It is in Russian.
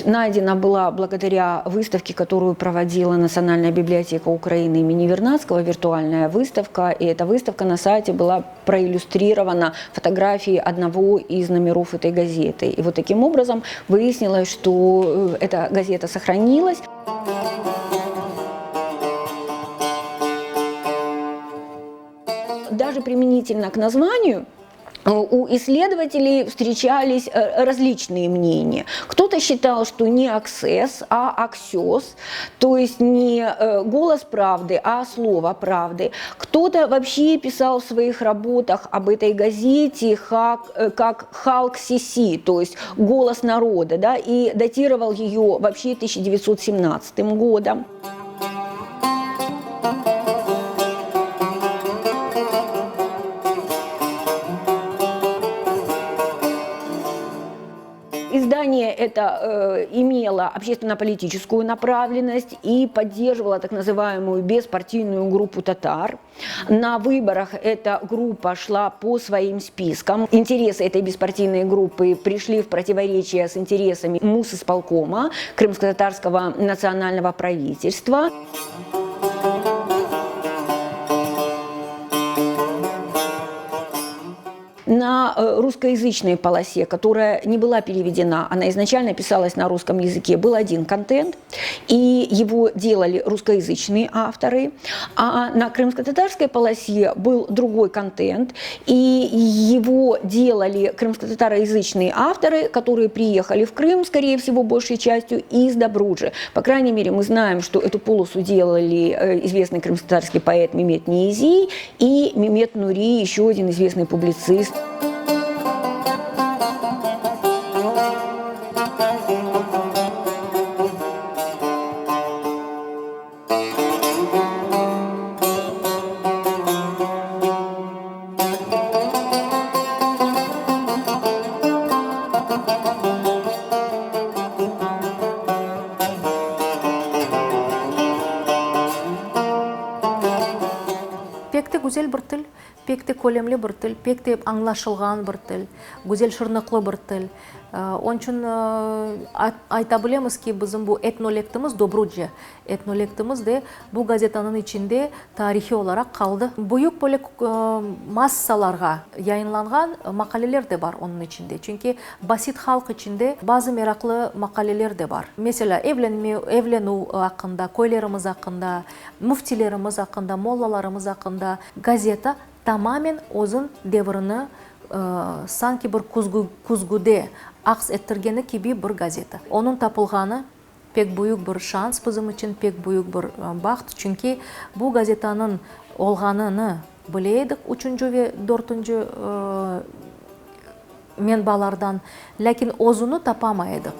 найдена была благодаря выставке, которую проводила Национальная библиотека Украины имени Вернадского, виртуальная выставка. И эта выставка на сайте была проиллюстрирована фотографией одного из номеров этой газеты. И вот таким образом выяснилось, что эта газета сохранилась. Даже применительно к названию у исследователей встречались различные мнения. Кто-то считал, что не «Аксес», а «Аксёс», то есть не «Голос правды», а «Слово правды». Кто-то вообще писал в своих работах об этой газете как «Халк Сиси», то есть «Голос народа», да, и датировал ее вообще 1917 годом. Издание это имело общественно-политическую направленность и поддерживало так называемую беспартийную группу татар. На выборах эта группа шла по своим спискам. Интересы этой беспартийной группы пришли в противоречие с интересами Мусисполкома, Крымско-татарского национального правительства. На русскоязычной полосе, которая не была переведена, она изначально писалась на русском языке, был один контент, и его делали русскоязычные авторы, а на крымско-татарской полосе был другой контент, и его делали крымско-татароязычные авторы, которые приехали в Крым, скорее всего, большей частью из Добруджи. По крайней мере, мы знаем, что эту полосу делали известный крымско-татарский поэт Мемет Ниязий и Мемет Нури, еще один известный публицист. Пек те güzel bir til, пек те көлемлі бір тіл, пек те аңлашылған бір тіл, güzel шырныклы бір тіл. Onun için ayta bilemiz ki bizim bu etnolektimіз Добруджа. Etnolektimіз de bu gazetanın içinde tarihi olarak kaldı. Büyük böyle massalarga yayınlanған makaleler de var onun içinde. Çünkü basit halk içinde bazı meraklı makaleler de var. Mesela evlenu hakkında, koylarımız hakkında, müftilerimiz hakkında, mollalarımız hakkında gazeta tamamen özün devrini sanki bir kuzgude aks ettirgeni gibi bir gazeta. Onun tapılğanı pek büyük bir şans bizim için, pek büyük bir baxt. Çünkü bu gazetanın olğanını bileydik 3. ve 4. menbalardan, lakin özünü tapamaydık.